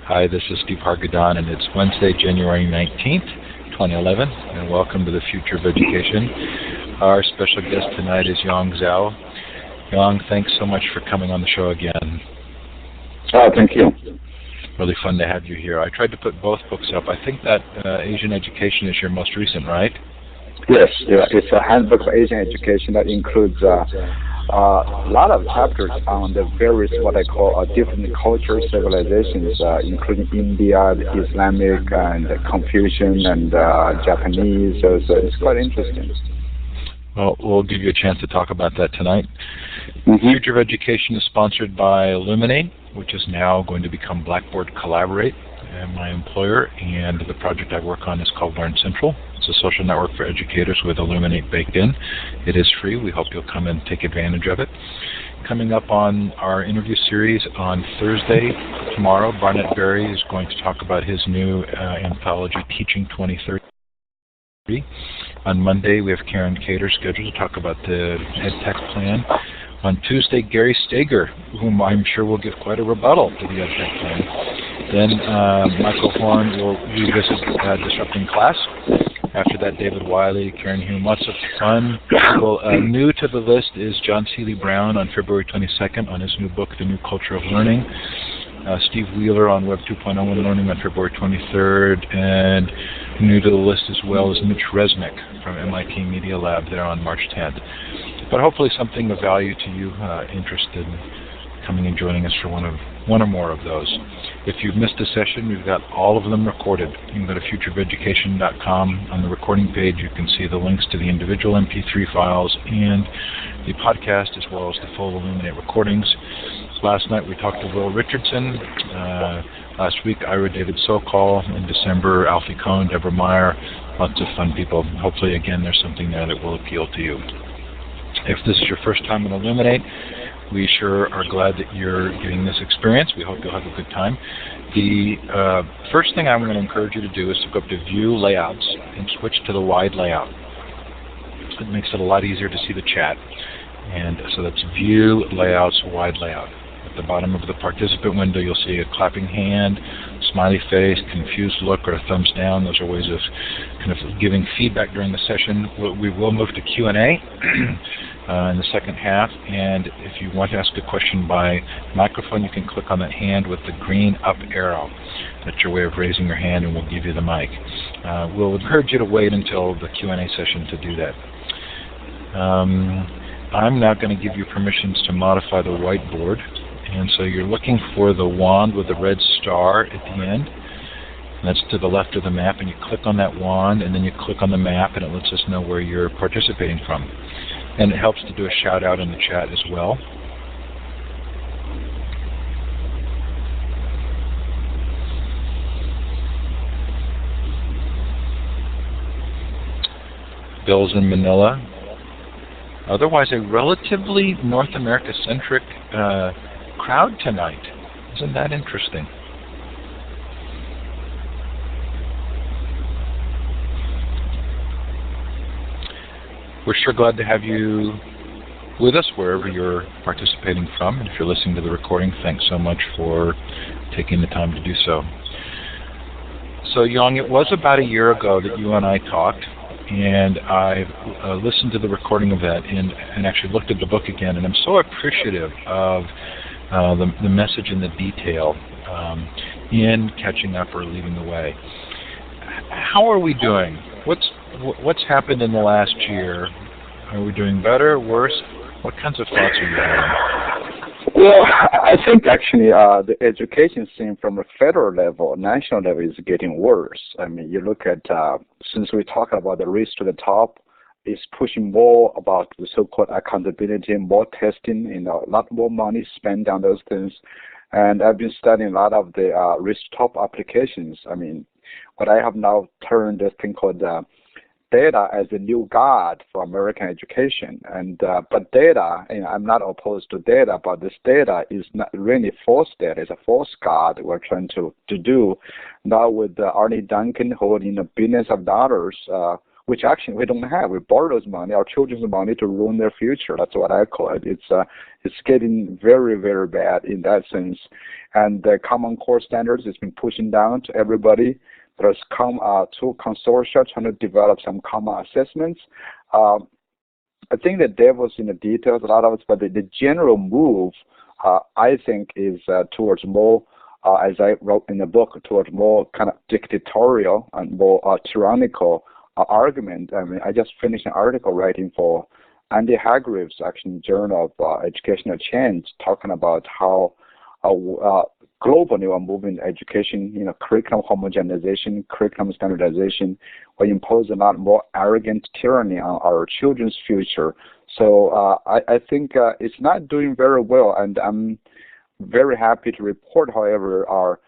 Hi, this is Steve Hargadon, and it's Wednesday, January 19th, 2011, and welcome to the Future of Education. Our special guest tonight is Yong Zhao. Yong, thanks so much for coming on the show again. Thank you. Really fun to have you here. I tried to put both books up. I think that Asian Education is your most recent, right? Yes, it's a handbook of Asian education that includes a lot of chapters on the various what I call different cultures, civilizations, including India, the Islamic, and Confucian, and Japanese. So it's quite interesting. Well, we'll give you a chance to talk about that tonight. Future of Education is sponsored by Illuminate, which is now going to become Blackboard Collaborate, and my employer, and the project I work on is called Learn Central. It's a social network for educators with Illuminate baked in. It is free. We hope you'll come and take advantage of it. Coming up on our interview series on Thursday, tomorrow, Barnett Berry is going to talk about his new anthology, Teaching 2030. On Monday, we have Karen Cater scheduled to talk about the EdTech plan. On Tuesday, Gary Steger, whom I'm sure will give quite a rebuttal to the EdTech plan. Then Michael Horn will revisit Disrupting Class. After that, David Wiley, Karen Hume, lots of fun. Well, new to the list is John Seeley Brown on February 22nd on his new book, The New Culture of Learning. Steve Wheeler on Web 2.0 and Learning on February 23rd. And new to the list as well is Mitch Resnick from MIT Media Lab there on March 10th. But hopefully something of value to you interested in coming and joining us for one or more of those. If you've missed a session, we've got all of them recorded. You can go to futureofeducation.com. On the recording page, you can see the links to the individual MP3 files and the podcast, as well as the full Illuminate recordings. Last night we talked to Will Richardson. Last week, Ira David Sokol. In December, Alfie Cohn, Deborah Meyer. Lots of fun people. Hopefully, again, there's something there that will appeal to you. If this is your first time in Illuminate, we sure are glad that you're getting this experience. We hope you'll have a good time. The first thing I'm going to encourage you to do is to go up to View Layouts and switch to the wide layout. It makes it a lot easier to see the chat. And so that's View Layouts, Wide Layout. At the bottom of the participant window, you'll see a clapping hand, smiley face, confused look, or a thumbs down. Those are ways of kind of giving feedback during the session. We will move to Q&A in the second half, and if you want to ask a question by microphone, you can click on that hand with the green up arrow. That's your way of raising your hand, and we'll give you the mic. We'll encourage you to wait until the Q&A session to do that. I'm now going to give you permissions to modify the whiteboard. And so you're looking for the wand with the red star at the end. And that's to the left of the map. And you click on that wand, and then you click on the map, and it lets us know where you're participating from. And it helps to do a shout out in the chat as well. Bill's in Manila. Otherwise, a relatively North America-centric crowd tonight. Isn't that interesting? We're sure glad to have you with us wherever you're participating from. And if you're listening to the recording, thanks so much for taking the time to do so. So, Yong, it was about a year ago that you and I talked. And I've listened to the recording of that and actually looked at the book again, and I'm so appreciative of the message and the detail in catching up or leading the way. How are we doing? What's happened in the last year? Are we doing better, worse? What kinds of thoughts are you having? Well, I think actually the education scene from a federal level, national level is getting worse. I mean, you look at, since we talk about the race to the top, it's pushing more about the so-called accountability, more testing, a lot more money spent on those things. And I've been studying a lot of the race to top applications. I mean, what I have now turned this thing called data as a new god for American education. And but data, I'm not opposed to data, but this data is not really false data. It's a false god we're trying to do. Now with Arnie Duncan holding billions of dollars which actually we don't have. We borrow those money, our children's money, to ruin their future. That's what I call it. It's getting very, very bad in that sense. And the Common Core standards has been pushing down to everybody. There's two consortia trying to develop some common assessments. I think the devil's in the details, a lot of it, but the general move, I think, is towards more, as I wrote in the book, towards more kind of dictatorial and more tyrannical argument. I mean, I just finished an article writing for Andy Hargreaves, actually, Journal of Educational Change, talking about how globally we're moving education, curriculum homogenization, curriculum standardization, will impose a lot more arrogant tyranny on our children's future. So I think it's not doing very well, and I'm very happy to report, however, are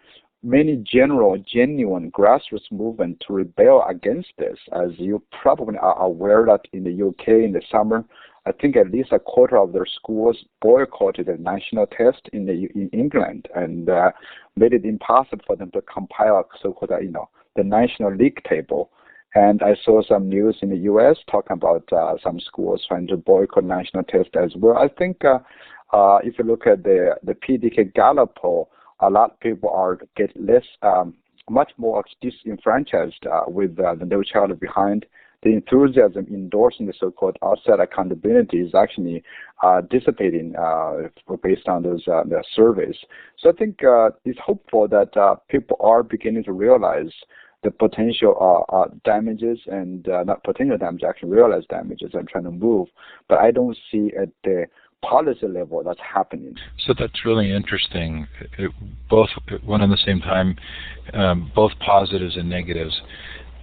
many genuine grassroots movement to rebel against this. As you probably are aware that in the UK in the summer, I think at least a quarter of their schools boycotted a national test in England and made it impossible for them to compile so-called, the national league table. And I saw some news in the U.S. talking about some schools trying to boycott national tests as well. I think if you look at the PDK Gallup poll, a lot of people are much more disenfranchised with the No Child Left Behind. The enthusiasm endorsing the so-called outside accountability is actually dissipating based on those the surveys. So I think it's hopeful that people are beginning to realize the potential damages and not potential damage, actually realized damages and trying to move. But I don't see at the policy level that's happening. So that's really interesting. Both one at the same time, both positives and negatives.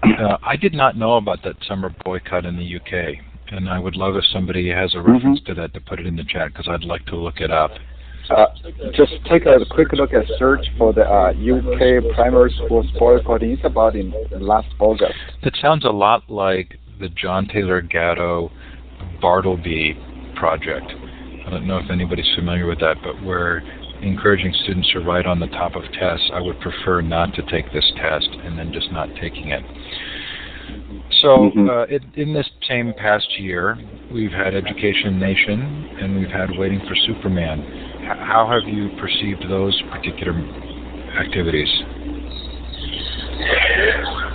I did not know about that summer boycott in the UK, and I would love if somebody has a reference to that to put it in the chat, because I'd like to look it up. Just take a quick look at search for the UK primary schools boycotting. It's about in last August. That sounds a lot like the John Taylor Gatto Bartleby project. I don't know if anybody's familiar with that, but we're encouraging students to write on the top of tests. I would prefer not to take this test and then just not taking it. So in this same past year, we've had Education Nation and we've had Waiting for Superman. How have you perceived those particular activities?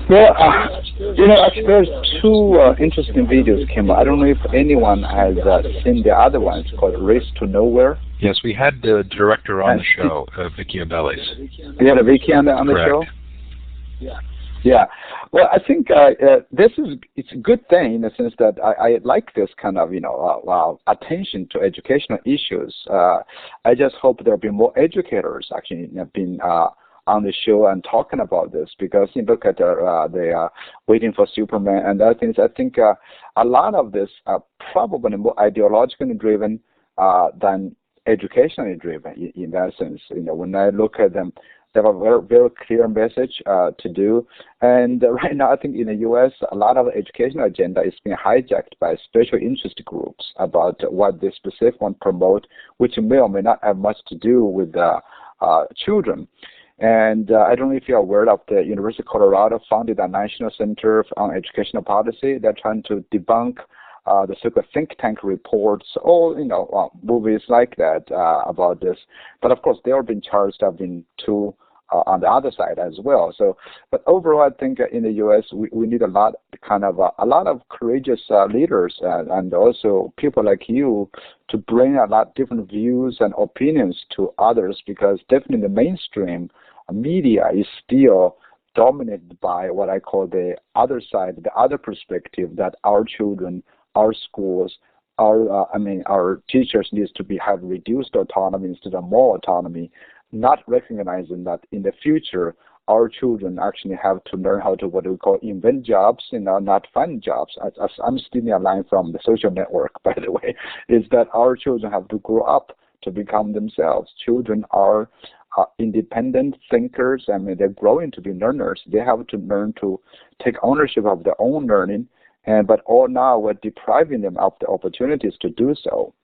Well, actually there's two interesting videos came out. I don't know if anyone has seen the other one. It's called Race to Nowhere. Yes, we had the director on the show, Vicky Abellis. You had Vicky on the show? Yeah. Well, I think it's a good thing in the sense that I like this kind of attention to educational issues. I just hope there'll be more educators actually being on the show and talking about this, because you look at the Waiting for Superman and other things. I think a lot of this are probably more ideologically driven than educationally driven in that sense. When I look at them, they have a very, very clear message to do. And right now, I think in the U.S., a lot of the educational agenda is being hijacked by special interest groups about what they specifically want to promote, which may or may not have much to do with children. And I don't know if you're aware of the University of Colorado founded a National Center on Educational Policy. They're trying to debunk the so-called think tank reports, or movies like that about this. But of course, they are being charged of being too on the other side as well. So, but overall, I think in the U.S. we need a lot of courageous leaders and also people like you to bring a lot of different views and opinions to others, because definitely the mainstream media is still dominated by what I call the other side, the other perspective, that our children, our schools, our teachers needs to have reduced autonomy instead of more autonomy, not recognizing that in the future our children actually have to learn how to what we call invent jobs, not find jobs. As I'm stealing a line from the Social Network, by the way, is that our children have to grow up to become themselves. Children are independent thinkers. They're growing to be learners. They have to learn to take ownership of their own learning. But all now we're depriving them of the opportunities to do so.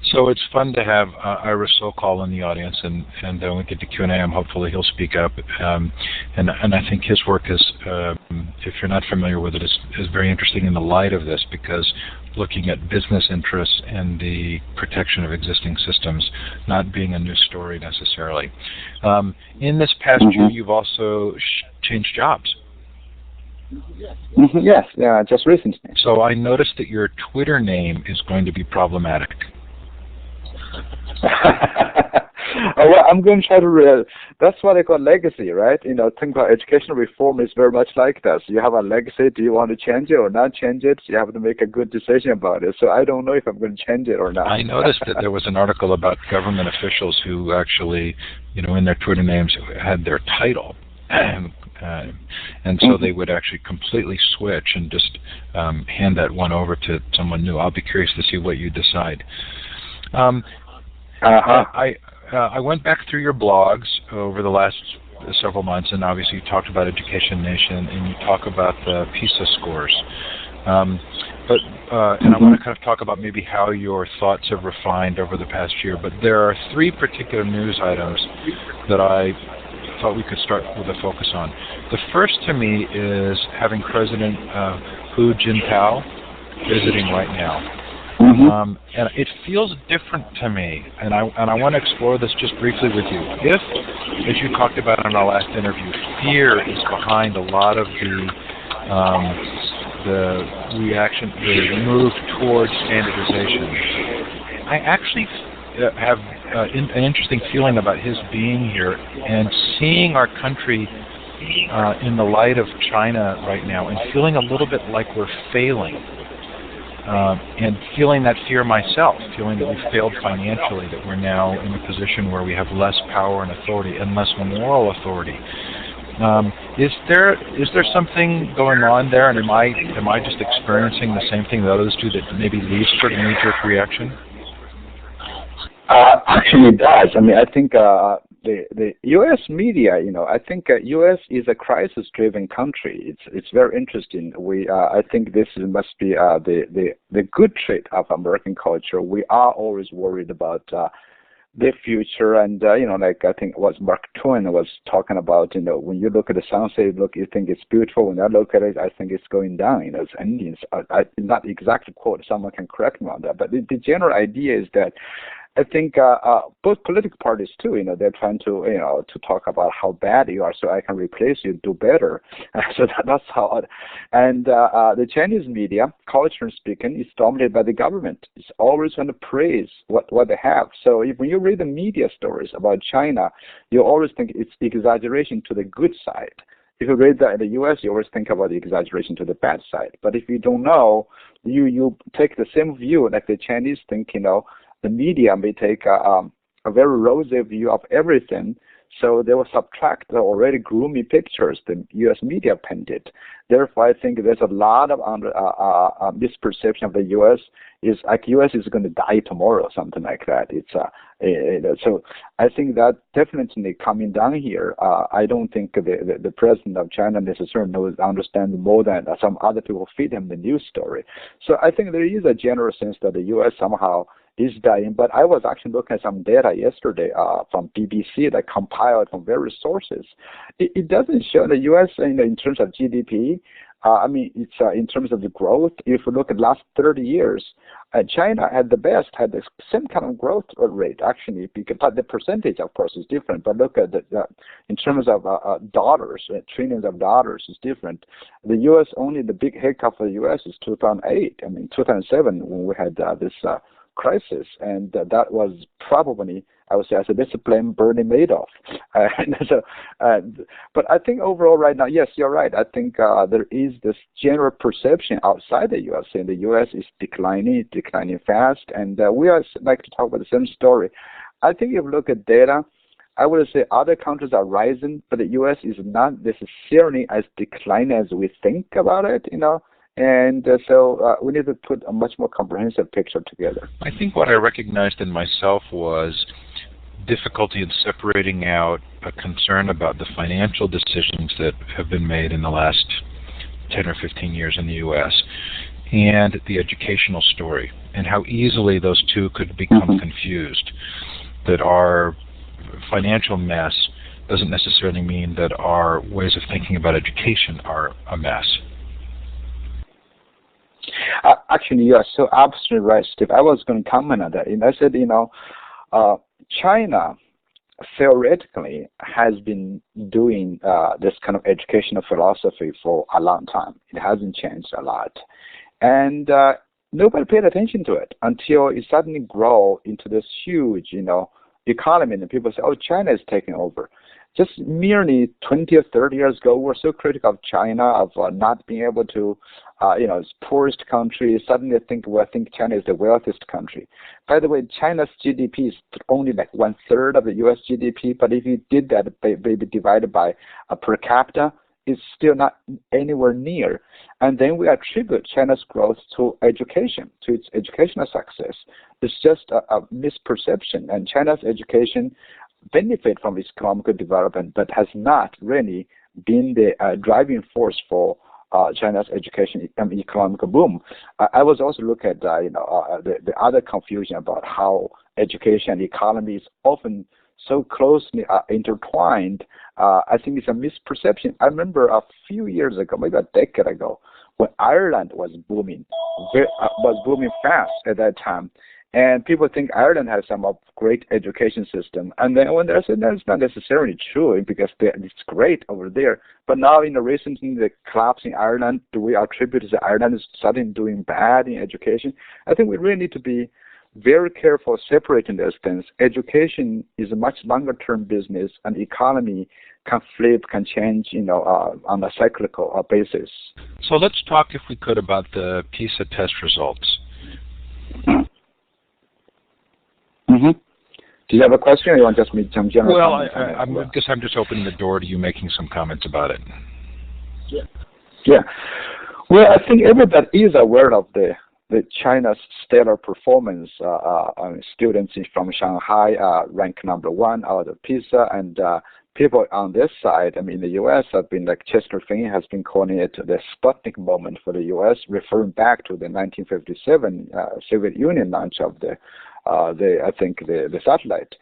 So it's fun to have Ira Sokol in the audience, and when we get to Q&A, hopefully he'll speak up. And I think his work is, if you're not familiar with it, is very interesting in the light of this, because looking at business interests and the protection of existing systems not being a new story necessarily. In this past year, you've also changed jobs. Yes, just recently. So I noticed that your Twitter name is going to be problematic. Well, I'm going to try to. That's what I call legacy, right? Think about educational reform is very much like this. You have a legacy. Do you want to change it or not change it? You have to make a good decision about it. So I don't know if I'm going to change it or not. I noticed that there was an article about government officials who actually, in their Twitter names had their title. And so they would actually completely switch and just hand that one over to someone new. I'll be curious to see what you decide. I went back through your blogs over the last several months, and obviously you talked about Education Nation, and you talk about the PISA scores. And I want to kind of talk about maybe how your thoughts have refined over the past year. But there are three particular news items that I thought we could start with a focus on. The first to me is having President Hu Jintao visiting right now. And it feels different to me, and I want to explore this just briefly with you. If, as you talked about in our last interview, fear is behind a lot of the reaction, the move towards standardization, I actually have an interesting feeling about his being here and seeing our country in the light of China right now, and feeling a little bit like we're failing. And feeling that fear myself, feeling that we've failed financially, that we're now in a position where we have less power and authority and less moral authority. Is there something going on there, and am I just experiencing the same thing that others do that maybe leads to a knee-jerk reaction? Actually, it does. I mean, I think the U.S. media, I think U.S. is a crisis-driven country. It's very interesting. I think this must be the good trait of American culture. We are always worried about the future, and I think what Mark Twain was talking about. When you look at the sunset, you think it's beautiful. When I look at it, I think it's going down. It's ending. Not exactly quote. Someone can correct me on that, but the general idea is that I think both political parties too, they're trying to talk about how bad you are, so I can replace you, do better. So that's how. And the Chinese media, culturally speaking, is dominated by the government. It's always going to praise what they have. So when you read the media stories about China, you always think it's exaggeration to the good side. If you read that in the U.S., you always think about the exaggeration to the bad side. But if you don't know, you take the same view like the Chinese think. The media may take a very rosy view of everything, so they will subtract the already gloomy pictures the U.S. media painted. Therefore, I think there's a lot of misperception of the U.S. is like U.S. is going to die tomorrow, something like that. So I think that definitely coming down here. I don't think the president of China necessarily understands more than some other people feed him the news story. So I think there is a general sense that the U.S. somehow is dying, but I was actually looking at some data yesterday from BBC that compiled from various sources. It doesn't show the U.S. in terms of GDP. It's in terms of the growth. If you look at last 30 years, China had the same kind of growth rate actually, but the percentage, of course, is different. But look at in terms of dollars, trillions of dollars is different. The U.S. only the big hiccup for the U.S. is 2008. 2007 when we had this crisis, and that was probably, I would say, as a discipline, Bernie Madoff. But I think overall right now, yes, you're right. I think there is this general perception outside the U.S. saying the U.S. is declining fast, and we like to talk about the same story. I think if you look at data, I would say other countries are rising, but the U.S. is not necessarily as declining as we think about it, And so we need to put a much more comprehensive picture together. I think what I recognized in myself was difficulty in separating out a concern about the financial decisions that have been made in the last 10 or 15 years in the U.S. and the educational story. and how easily those two could become confused. That our financial mess doesn't necessarily mean that our ways of thinking about education are a mess. Actually, you are so absolutely right, Steve. I was going to comment on that. And I said, China theoretically has been doing this kind of educational philosophy for a long time. It hasn't changed a lot. And nobody paid attention to it until it suddenly grew into this huge, economy. And people say, oh, China is taking over. Just merely 20 or 30 years ago, we were so critical of China, of not being able to, it's poorest country. Suddenly we think China is the wealthiest country. By the way, China's GDP is only like 1/3 of the U.S. GDP, but if you did that, maybe divided by per capita, it's still not anywhere near. And then we attribute China's growth to education, to its educational success. It's just a misperception, and China's education benefit from its economic development, but has not really been the driving force for China's education economic boom. I was also looking at the other confusion about how education and economy is often so closely intertwined. I think it's a misperception. I remember a few years ago, maybe a decade ago, when Ireland was booming fast at that time. And people think Ireland has some great education system. And then when they said that's not necessarily true because it's great over there. But now in the recently the collapse in Ireland, do we attribute that Ireland is suddenly doing bad in education? I think we really need to be very careful separating those things. Education is a much longer term business, and economy can flip, can change, on a cyclical basis. So let's talk, if we could, about the PISA test results. Mm-hmm. Do you have a question, or you want just me some general comments? Well, I'm just opening the door to you making some comments about it. Yeah. Well, I think everybody is aware of the China's stellar performance. Students from Shanghai rank number 1 out of PISA, and people on this side, in the U.S. have been like Chester Finn has been calling it the Sputnik moment for the U.S., referring back to the 1957 Soviet Union launch of the satellite.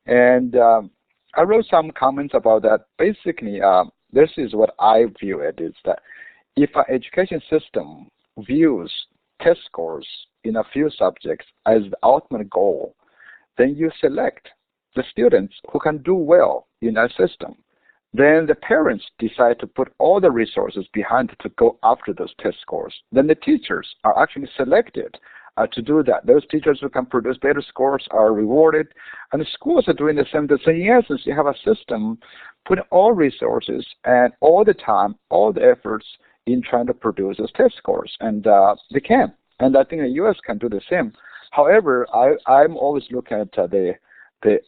And I wrote some comments about that. Basically, this is what I view it, is that if an education system views test scores in a few subjects as the ultimate goal, then you select the students who can do well in that system. Then the parents decide to put all the resources behind it to go after those test scores. Then the teachers are actually selected to do that. Those teachers who can produce better scores are rewarded, and the schools are doing the same thing. So in essence, you have a system putting all resources and all the time, all the efforts in trying to produce those test scores, and they can. And I think the U.S. can do the same. However, I'm always looking at the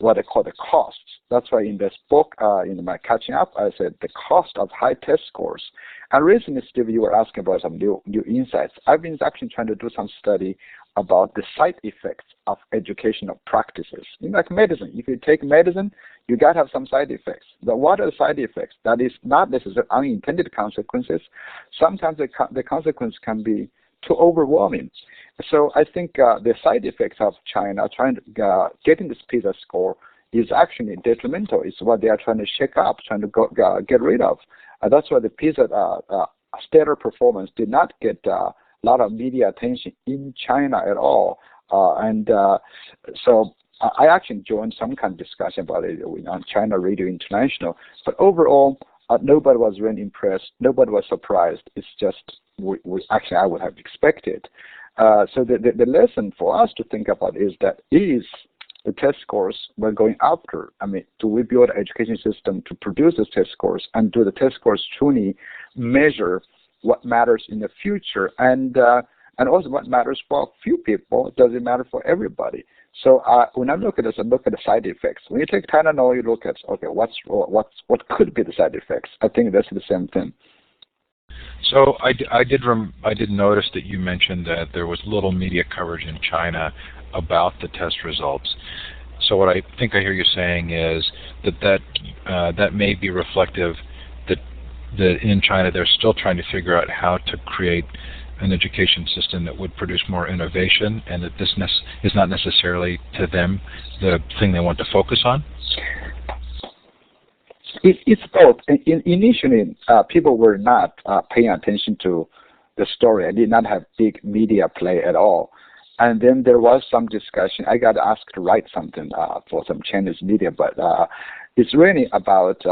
what I call the costs. That's why in this book, in my catching up, I said the cost of high test scores. And recently, Steve, you were asking about some new insights. I've been actually trying to do some study about the side effects of educational practices. Like medicine, if you take medicine, you got to have some side effects. But what are the side effects? That is not necessarily unintended consequences. Sometimes the consequence can be too overwhelming. So I think the side effects of China trying to getting this PISA score is actually detrimental. It's what they are trying to shake up, trying to get rid of. That's why the PISA stellar performance did not get a lot of media attention in China at all. So I actually joined some kind of discussion about it on China Radio International. But overall, nobody was really impressed. Nobody was surprised. It's just actually I would have expected. So the lesson for us to think about is that is the test scores we're going after. Do we build an education system to produce those test scores, and do the test scores truly measure what matters in the future, and also what matters for a few people? Does it matter for everybody? So when I look at this, I look at the side effects. When you take Tylenol, you look at what could be the side effects. I think that's the same thing. So I did notice that you mentioned that there was little media coverage in China about the test results. So what I think I hear you saying is that may be reflective that in China they're still trying to figure out how to create an education system that would produce more innovation, and that this is not necessarily to them the thing they want to focus on? It's both. Initially, people were not paying attention to the story. I did not have big media play at all. And then there was some discussion. I got asked to write something for some Chinese media, but it's really about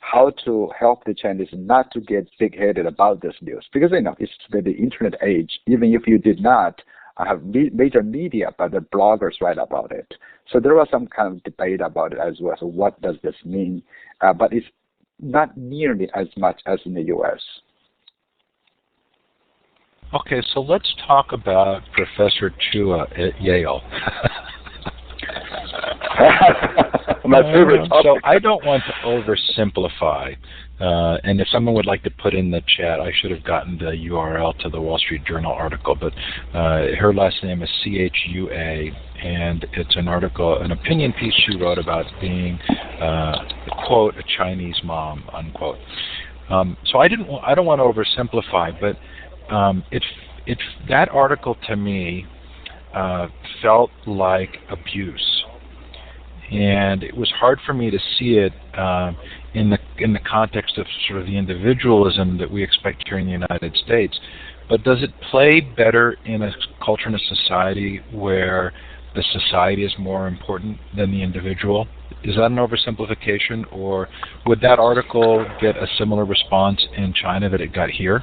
how to help the Chinese not to get big-headed about this news. Because, it's the internet age. Even if you did not have major media, but the bloggers write about it. So there was some kind of debate about it as well. So what does this mean? But it's not nearly as much as in the U.S. Okay, so let's talk about Professor Chua at Yale. My favorite topic. So I don't want to oversimplify, and if someone would like to put in the chat, I should have gotten the URL to the Wall Street Journal article, but her last name is Chua, and it's an article, an opinion piece she wrote about being, quote, a Chinese mom, unquote. So I don't want to oversimplify, but it's that article to me felt like abuse, and it was hard for me to see it in the context of sort of the individualism that we expect here in the United States. But does it play better in a culture and a society where the society is more important than the individual? Is that an oversimplification, or would that article get a similar response in China that it got here?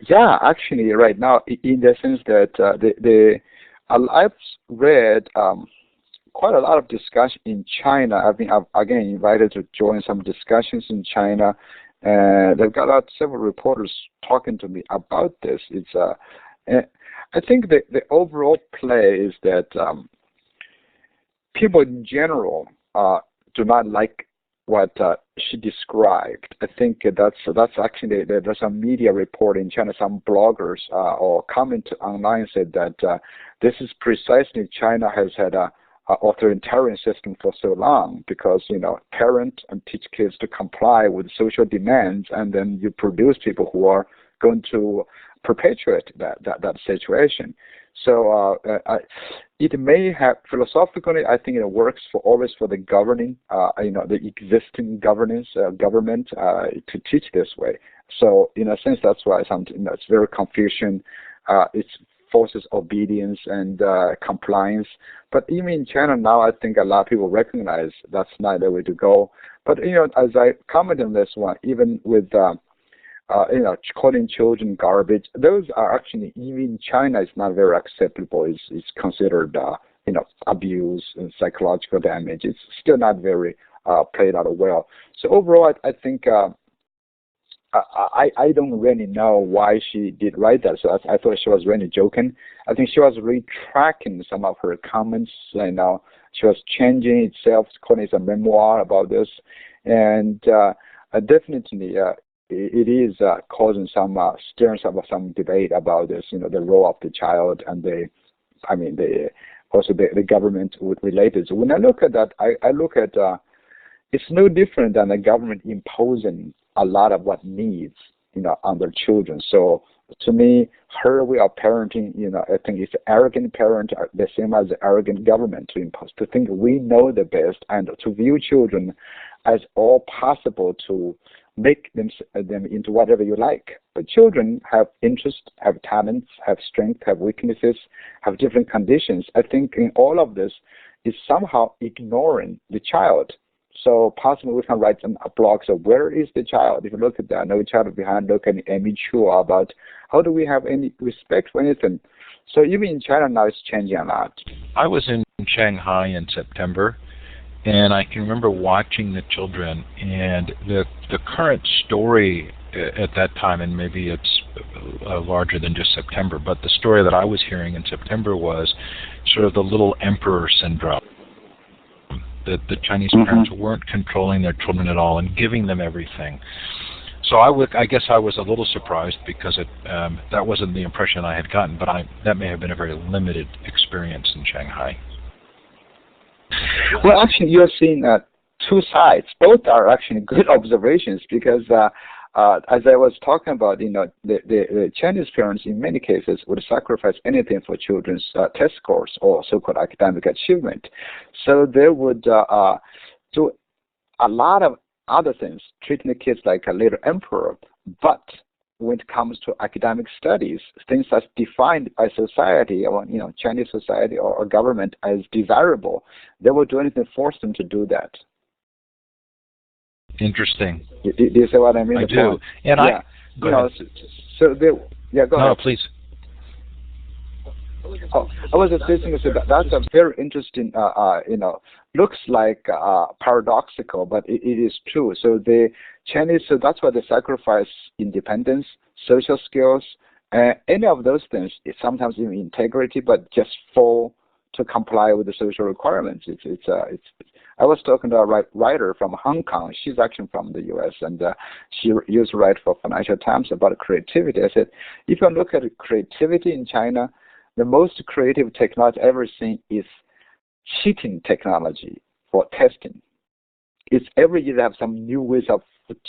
Yeah, actually, right now, in the sense that I've read quite a lot of discussion in China. I've been again invited to join some discussions in China, and I've got several reporters talking to me about this. It's I think the overall play is that people in general do not like what she described. I think that's actually, there's a media report in China, some bloggers or comment online said that this is precisely China has had a authoritarian system for so long, because parent and teach kids to comply with social demands, and then you produce people who are going to perpetuate that situation. So it may have, philosophically, I think it works always for the governing, the existing government to teach this way. So in a sense, that's why it's very Confucian. It forces obedience and compliance. But even in China now, I think a lot of people recognize that's not the way to go. But as I commented on this one, even with calling children garbage, those are actually, even in China, it's not very acceptable. It's considered, abuse and psychological damage. It's still not very played out well. So overall, I think I don't really know why she did write that. So I thought she was really joking. I think she was retracting some of her comments. She was changing itself, calling it a memoir about this, and definitely. It is causing stirring some debate about this, the role of the child and also the government related. So when I look at that, I look at it's no different than the government imposing a lot of what needs, on their children. So to me, her way of parenting, I think it's arrogant parent, the same as the arrogant government to impose, to think we know the best and to view children as all possible to make them into whatever you like. But children have interests, have talents, have strengths, have weaknesses, have different conditions. I think in all of this is somehow ignoring the child. So possibly we can write a blog. So where is the child? If you look at that, no child behind, look at Amy Chua about how do we have any respect for anything. So even in China now it's changing a lot. I was in Shanghai in September, and I can remember watching the children, and the current story at that time, and maybe it's larger than just September, but the story that I was hearing in September was sort of the little emperor syndrome. That the Chinese parents weren't controlling their children at all and giving them everything. So I guess I was a little surprised because that wasn't the impression I had gotten, but that may have been a very limited experience in Shanghai. Well, actually, you're seeing two sides. Both are actually good observations because as I was talking about, the Chinese parents in many cases would sacrifice anything for children's test scores or so-called academic achievement. So they would do a lot of other things, treating the kids like a little emperor. But when it comes to academic studies, things that's defined by society or Chinese society or government as desirable, they will do anything to force them to do that. Interesting. Do you see what I mean? I do. And go ahead. So go ahead. No, please. Oh, I was just thinking that's a very interesting, looks like paradoxical, but it is true. So the Chinese, so that's why they sacrifice independence, social skills, any of those things, sometimes even integrity, but just fall to comply with the social requirements. I was talking to a writer from Hong Kong. She's actually from the U.S., and she used to write for Financial Times about creativity. I said, if you look at creativity in China, the most creative technology I've ever seen is cheating technology for testing. It's every year they have some new ways of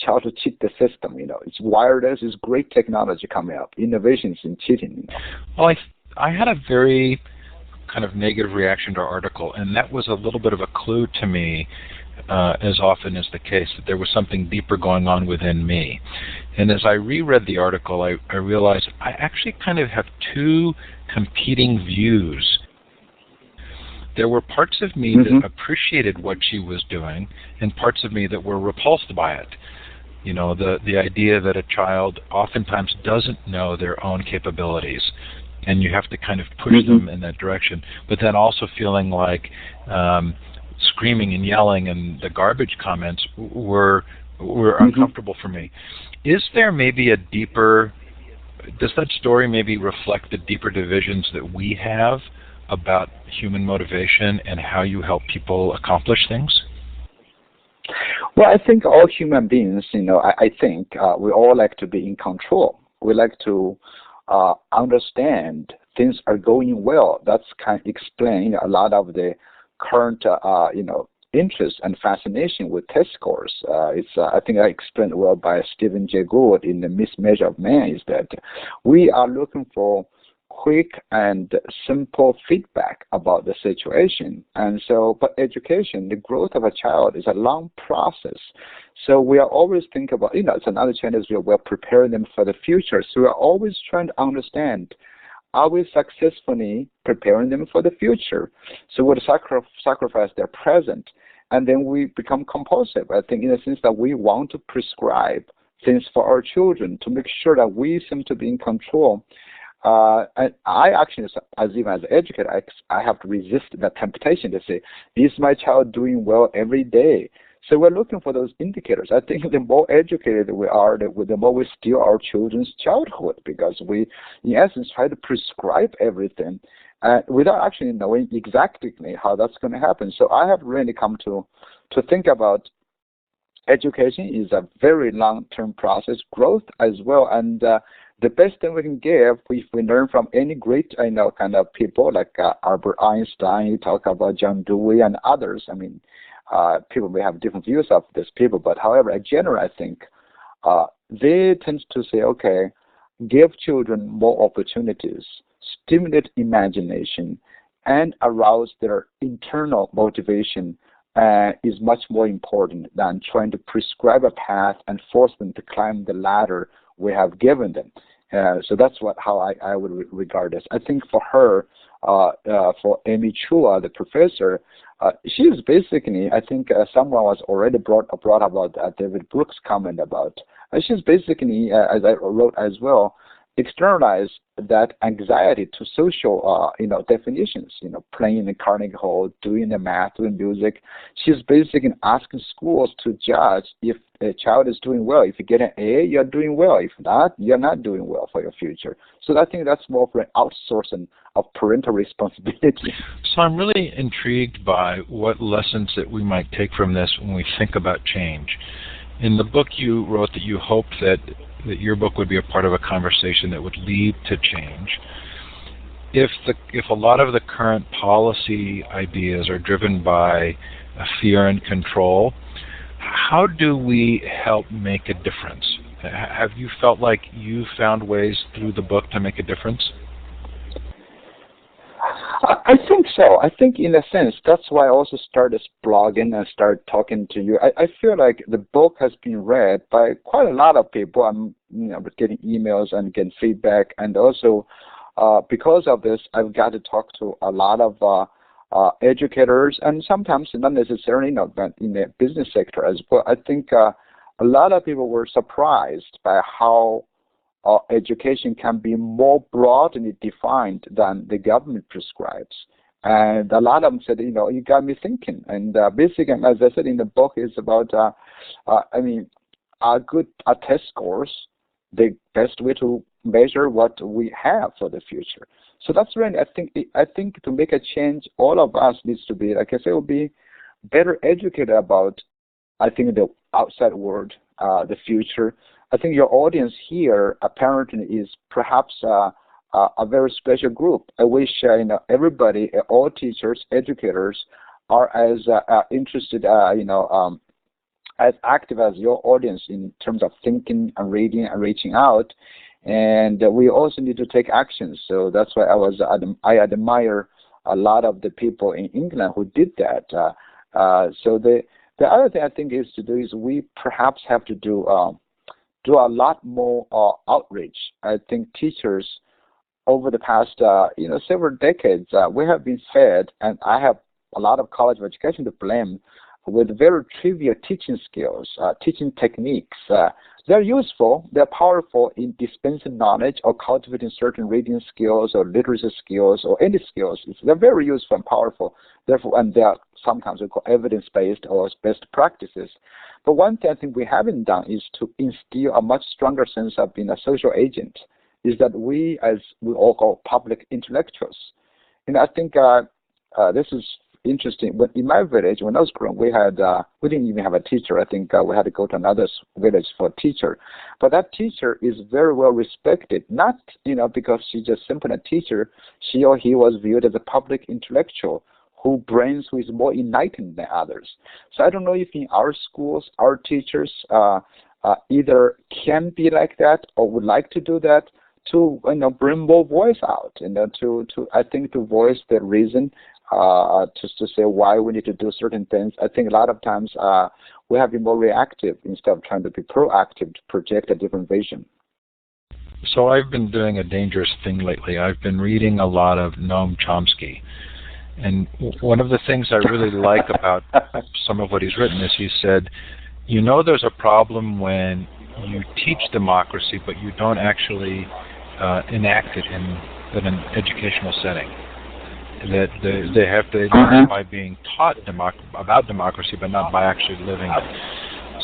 how to cheat the system. It's wireless. It's great technology coming up. Innovations in cheating. Well, I had a very kind of negative reaction to our article, and that was a little bit of a clue to me, as often is the case, that there was something deeper going on within me. And as I reread the article, I realized I actually kind of have two competing views. There were parts of me that appreciated what she was doing, and parts of me that were repulsed by it. The idea that a child oftentimes doesn't know their own capabilities, and you have to kind of push them in that direction, but then also feeling like screaming and yelling and the garbage comments were uncomfortable for me. Is there maybe does that story maybe reflect the deeper divisions that we have about human motivation and how you help people accomplish things? Well, I think all human beings, I think we all like to be in control. We like to understand things are going well. That's kind of explain a lot of the current, interest and fascination with test scores. I think I explained well by Stephen Jay Gould in The Mismeasure of Man, is that we are looking for quick and simple feedback about the situation. And so, but education, the growth of a child is a long process. So we are always thinking about, it's another challenge. We're preparing them for the future. So we are always trying to understand, are we successfully preparing them for the future? So we sacrifice their present, and then we become compulsive. I think in the sense that we want to prescribe things for our children to make sure that we seem to be in control. And I actually, as even as an educator, I have to resist that temptation to say, is my child doing well every day? So we're looking for those indicators. I think the more educated we are, the more we steal our children's childhood, because we, in essence, try to prescribe everything without actually knowing exactly how that's going to happen. So I have really come to think about education is a very long-term process, growth as well, and the best thing we can give, if we learn from any great, kind of people like Albert Einstein, you talk about John Dewey and others. I mean, people may have different views of these people, but however, in general, I think they tend to say, okay, give children more opportunities, stimulate imagination, and arouse their internal motivation is much more important than trying to prescribe a path and force them to climb the ladder we have given them. So that's how I would regard this. I think for her, for Amy Chua, the professor, she is basically, I think someone was already brought about David Brooks' comment about, she's basically, as I wrote as well, externalize that anxiety to social, definitions, playing in the Carnegie Hall, doing the math, doing music. She's basically asking schools to judge if a child is doing well. If you get an A, you're doing well. If not, you're not doing well for your future. So I think that's more for an outsourcing of parental responsibility. So I'm really intrigued by what lessons that we might take from this when we think about change. In the book you wrote that you hoped that your book would be a part of a conversation that would lead to change. If a lot of the current policy ideas are driven by fear and control, how do we help make a difference? Have you felt like you found ways through the book to make a difference? I think so. I think in a sense, that's why I also started blogging and started talking to you. I feel like the book has been read by quite a lot of people. I'm getting emails and getting feedback. And also because of this, I've got to talk to a lot of educators, and sometimes not necessarily but in the business sector as well. I think a lot of people were surprised by how education can be more broadly defined than the government prescribes. And a lot of them said, you got me thinking. And basically, as I said in the book, is about, our test scores, the best way to measure what we have for the future. So that's really, I think to make a change, all of us needs to be, like I say, will be better educated about, I think, the outside world, the future. I think your audience here apparently is perhaps a very special group. I wish everybody, all teachers, educators, are as interested, as active as your audience in terms of thinking and reading and reaching out. And we also need to take action. So that's why I admire a lot of the people in England who did that. So the other thing I think is to do is we perhaps have to do a lot more outreach. I think teachers over the past several decades, we have been fed, and I have a lot of college of education to blame, with very trivial teaching skills, teaching techniques. They're useful, they're powerful in dispensing knowledge or cultivating certain reading skills or literacy skills or any skills. They're very useful and powerful. Therefore, and they are sometimes we call evidence-based or best practices. But one thing I think we haven't done is to instill a much stronger sense of being a social agent, is that we, as we all call public intellectuals. And I think this is interesting. But in my village, when I was growing, we didn't even have a teacher. I think we had to go to another village for a teacher. But that teacher is very well respected, not because she's just simply a teacher. She or he was viewed as a public intellectual who is more enlightened than others. So I don't know if in our schools, our teachers either can be like that or would like to do that to bring more voice out, to voice the reason, just to say why we need to do certain things. I think a lot of times we have been more reactive instead of trying to be proactive to project a different vision. So I've been doing a dangerous thing lately. I've been reading a lot of Noam Chomsky. And one of the things I really like about some of what he's written is he said, there's a problem when you teach democracy, but you don't actually enact it in an educational setting. That they have to learn by being taught about democracy, but not by actually living it.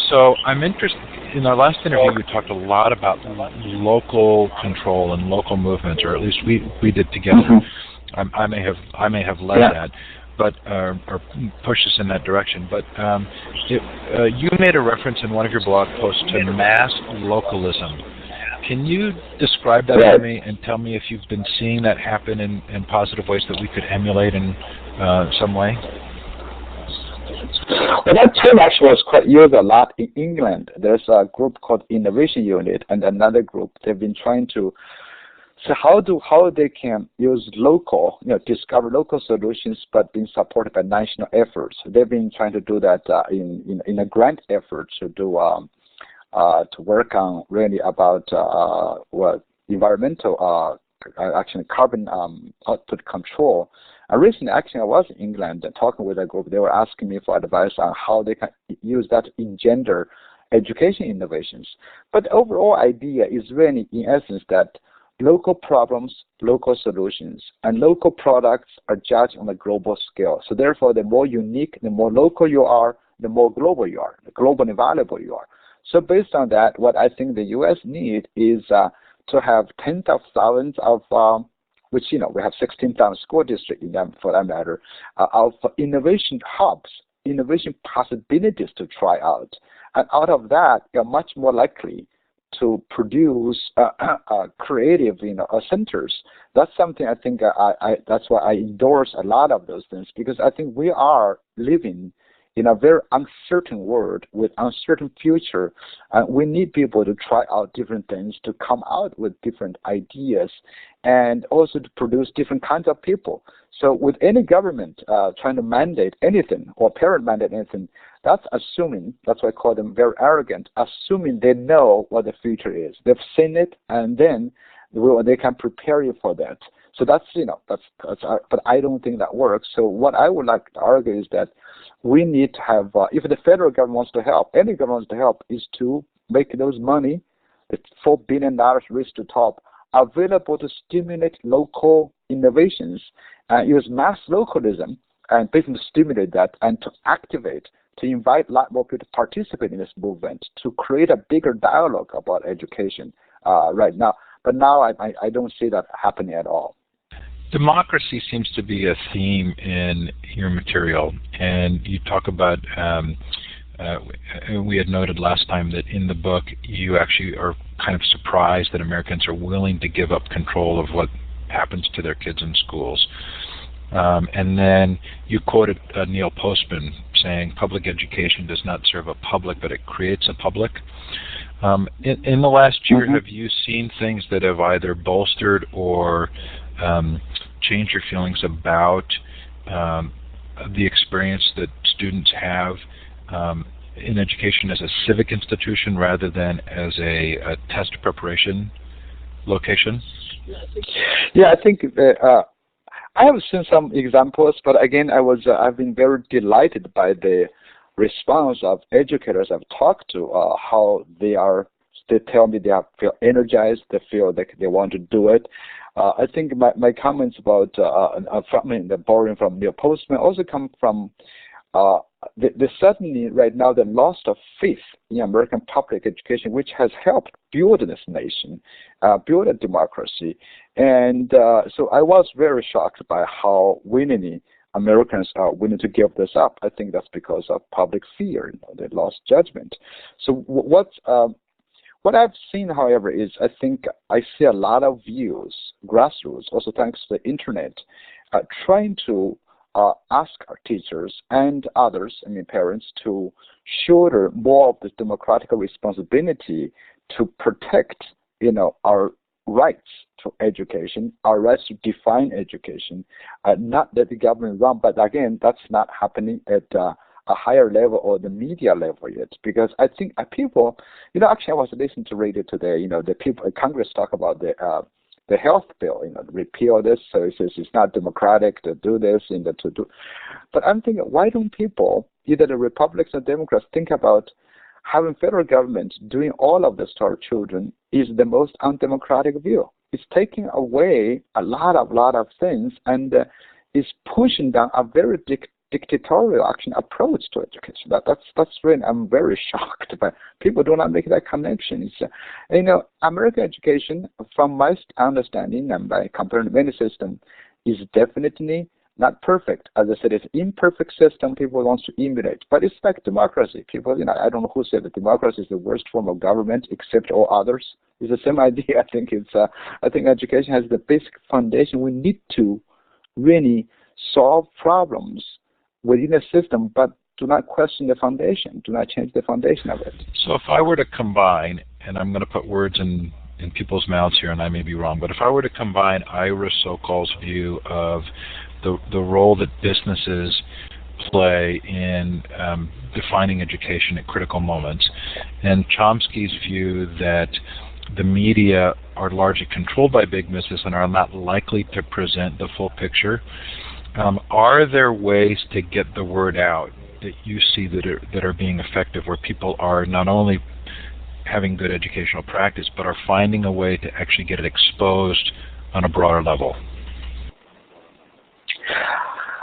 So I'm interested, in our last interview you talked a lot about local control and local movements, or at least we did together. I may have led that, but or pushed us in that direction. But you made a reference in one of your blog posts to mass localism. Can you describe that to me and tell me if you've been seeing that happen in positive ways that we could emulate in some way? Well, that term actually was quite used a lot in England. There's a group called Innovation Unit and another group. They've been trying to see how they can use local, discover local solutions, but being supported by national efforts. They've been trying to do that in a grant effort to do. To work on really about environmental, actually carbon output control. Recently, actually, I was in England talking with a group. They were asking me for advice on how they can use that to engender education innovations. But the overall idea is really, in essence, that local problems, local solutions, and local products are judged on a global scale. So therefore, the more unique, the more local you are, the more global you are, the globally valuable you are. So based on that, what I think the U.S. need is to have tens of thousands of, which, we have 16,000 school districts in them for that matter, of innovation hubs, innovation possibilities to try out. And out of that, you're much more likely to produce creative, centers. That's something I think that's why I endorse a lot of those things, because I think we are living in a very uncertain world with uncertain future. We need people to try out different things, to come out with different ideas, and also to produce different kinds of people. So with any government trying to mandate anything or parent mandate anything, that's assuming, that's why I call them very arrogant, assuming they know what the future is. They've seen it, and then they can prepare you for that. So that's, but I don't think that works. So what I would like to argue is that we need to have, if the federal government wants to help, any government wants to help, is to make those money, the $4 billion race to top, available to stimulate local innovations, use mass localism, and basically stimulate that and to activate, to invite a lot more people to participate in this movement, to create a bigger dialogue about education right now. But now I don't see that happening at all. Democracy seems to be a theme in your material, and you talk about, we had noted last time that in the book you actually are kind of surprised that Americans are willing to give up control of what happens to their kids in schools. And then you quoted Neil Postman saying public education does not serve a public, but it creates a public. In the last year, have you seen things that have either bolstered or changed your feelings about the experience that students have in education as a civic institution rather than as a test preparation location? Yeah, I think I have seen some examples, but again, I've been very delighted by the response of educators I've talked to, how they tell me they feel energized, they feel like they want to do it. I think my comments about borrowing from Neil Postman also come from the suddenly right now the loss of faith in American public education, which has helped build this nation, build a democracy. And so I was very shocked by how willingly Americans are willing to give this up. I think that's because of public fear. They lost judgment. So what I've seen, however, is I think I see a lot of views, grassroots, also thanks to the internet, trying to ask our teachers and others, parents, to shoulder more of this democratic responsibility to protect, our rights to education, our rights to define education. Not that the government run, but again, that's not happening at a higher level or the media level yet. Because I think people, actually I was listening to radio today, the people in Congress talk about the health bill, repeal this, so it says it's not democratic to do this, to do. But I'm thinking, why don't people, either the Republicans or Democrats, think about having federal government doing all of this to our children is the most undemocratic view. It's taking away a lot of things and is pushing down a very dictatorial approach to education. That's really, I'm very shocked by people do not make that connection. It's, American education, from my understanding and by comparing many systems, is definitely not perfect. As I said, it's an imperfect system people want to emulate. But it's like democracy. People, I don't know who said that democracy is the worst form of government except all others. It's the same idea. I think I think education has the basic foundation. We need to really solve problems within the system, but do not question the foundation. Do not change the foundation of it. So if I were to combine, and I'm going to put words in people's mouths here, and I may be wrong, but if I were to combine Ira Sokol's view of the role that businesses play in defining education at critical moments, and Chomsky's view that the media are largely controlled by big business and are not likely to present the full picture, are there ways to get the word out that you see that are being effective, where people are not only having good educational practice, but are finding a way to actually get it exposed on a broader level?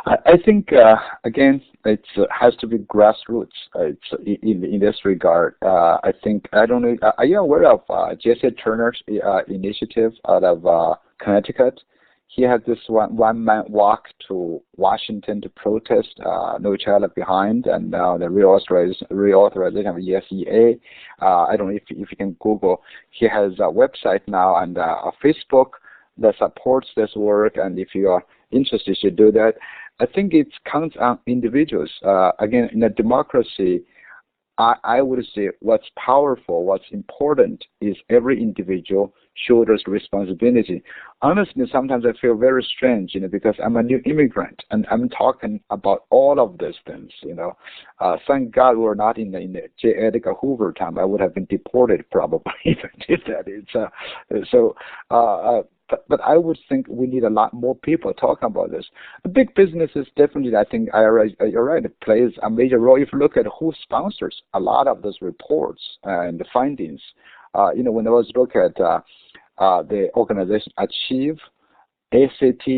I think, again, it has to be grassroots. In this regard. I think, I don't know, are you aware of Jesse Turner's initiative out of Connecticut? He had this one-man walk to Washington to protest No Child Left Behind and the reauthorization of ESEA. I don't know if you can Google. He has a website now and a Facebook that supports this work, and if you are interested, you should do that. I think it counts on individuals. Again, in a democracy, I would say what's powerful, what's important is every individual shoulders responsibility. Honestly, sometimes I feel very strange, because I'm a new immigrant and I'm talking about all of these things, Thank God we're not in the J. Edgar Hoover time. I would have been deported probably if I did that. But I would think we need a lot more people talking about this. The big businesses definitely, I think, you're right, it plays a major role. If you look at who sponsors a lot of those reports and the findings, when I was looking at the organization Achieve, ACT,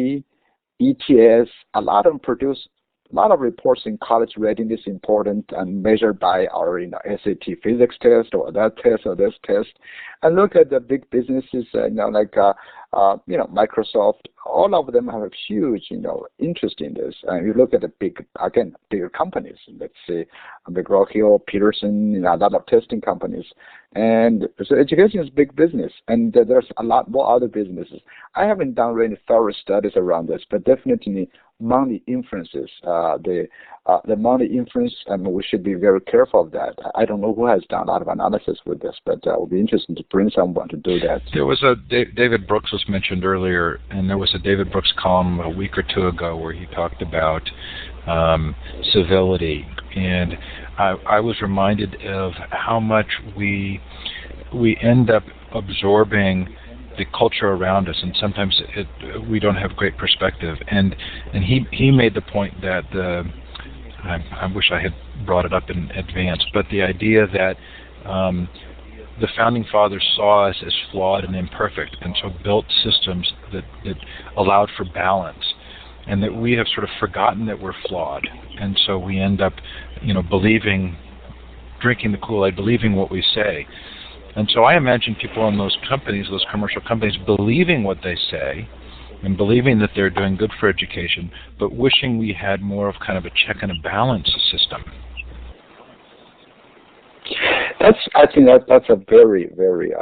ETS, a lot of them produce a lot of reports in college readiness important and measured by our SAT physics test or that test or this test. And look at the big businesses, like Microsoft. All of them have a huge interest in this. And you look at the bigger companies. Let's say McGraw Hill, Peterson, a lot of testing companies. And so education is big business, and there's a lot more other businesses. I haven't done really thorough studies around this, but definitely money influences. The money influence, we should be very careful of that. I don't know who has done a lot of analysis with this, but it will be interesting to bring someone to do that. There was David Brooks was mentioned earlier, and there was a David Brooks column a week or two ago where he talked about civility, and I was reminded of how much we end up absorbing the culture around us, and sometimes we don't have great perspective. And he made the point that I wish I had brought it up in advance, but the idea that the founding fathers saw us as flawed and imperfect, and so built systems that allowed for balance, and that we have sort of forgotten that we're flawed, and so we end up, drinking the Kool-Aid, believing what we say. And so I imagine people in those companies, those commercial companies, believing what they say and believing that they're doing good for education, but wishing we had more of kind of a check and a balance system. I think that's a very, very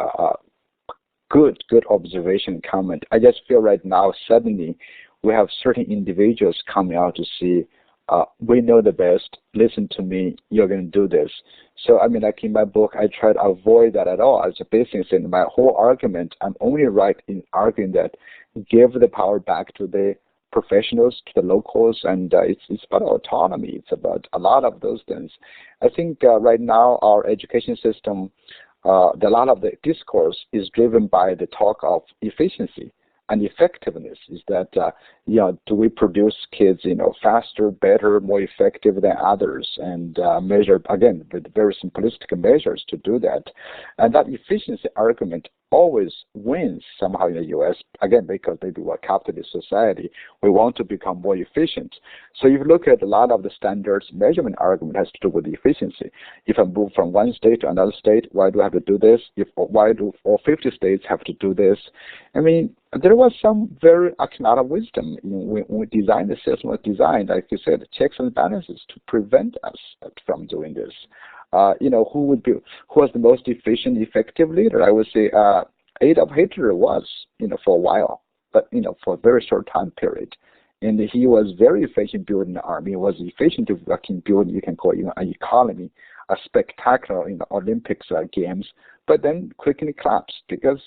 good observation and comment. I just feel right now suddenly we have certain individuals coming out to see, we know the best, listen to me, you're going to do this. So, like in my book, I try to avoid that at all. As a business, in my whole argument, I'm only right in arguing that give the power back to the professionals, to the locals, and it's about autonomy. It's about a lot of those things. I think right now our education system, a lot of the discourse is driven by the talk of efficiency and effectiveness. Is that do we produce kids faster, better, more effective than others, and measure again with very simplistic measures to do that. And that efficiency argument always wins somehow in the U.S. again because maybe we're a capitalist society. We want to become more efficient. So if you look at a lot of the standards measurement argument has to do with efficiency. If I move from one state to another state, why do I have to do this? Why do all 50 states have to do this? There was some very a lot of wisdom when we designed the system. Was designed, like you said, checks and balances to prevent us from doing this. Who was the most efficient, effective leader? I would say Adolf Hitler was, for a while, but for a very short time period. And he was very efficient building the army. He was efficient in building, you can call it, an economy, a spectacular Olympics games, but then quickly collapsed because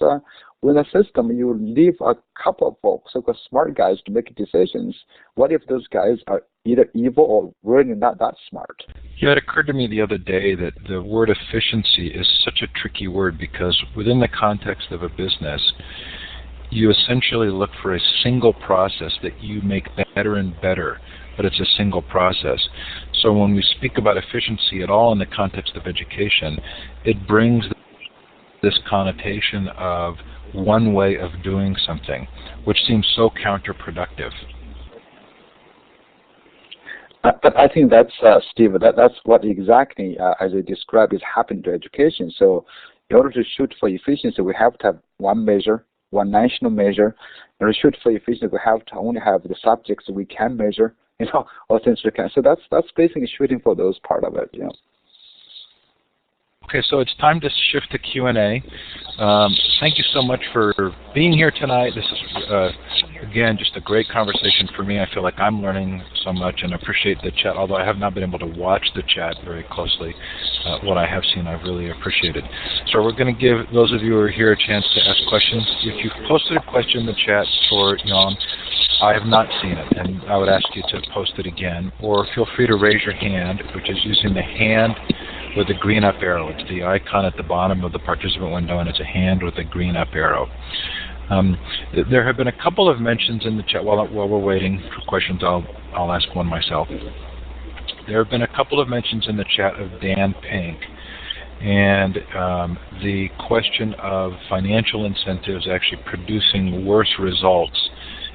with a system you leave a couple of folks, so-called smart guys, to make decisions. What if those guys are either evil or really not that smart? Yeah, it occurred to me the other day that the word efficiency is such a tricky word because within the context of a business, you essentially look for a single process that you make better and better, but it's a single process. So when we speak about efficiency at all in the context of education, it brings this connotation of one way of doing something, which seems so counterproductive. But I think that's, Steve, that's what exactly, as you described, is happening to education. So in order to shoot for efficiency, we have to have one measure, one national measure. In order to shoot for efficiency, we have to only have the subjects we can measure, or things we can. So that's basically shooting for those part of it, Okay, so it's time to shift to Q&A. Thank you so much for being here tonight. This is, again, just a great conversation for me. I feel like I'm learning so much and appreciate the chat, although I have not been able to watch the chat very closely. What I have seen, I've really appreciated. So we're going to give those of you who are here a chance to ask questions. If you've posted a question in the chat for Yong, I have not seen it, and I would ask you to post it again, or feel free to raise your hand, which is using the hand with the green up arrow. It's the icon at the bottom of the participant window, and it's a hand with a green up arrow. There have been a couple of mentions in the chat. While we're waiting for questions, I'll ask one myself. There have been a couple of mentions in the chat of Dan Pink, and the question of financial incentives actually producing worse results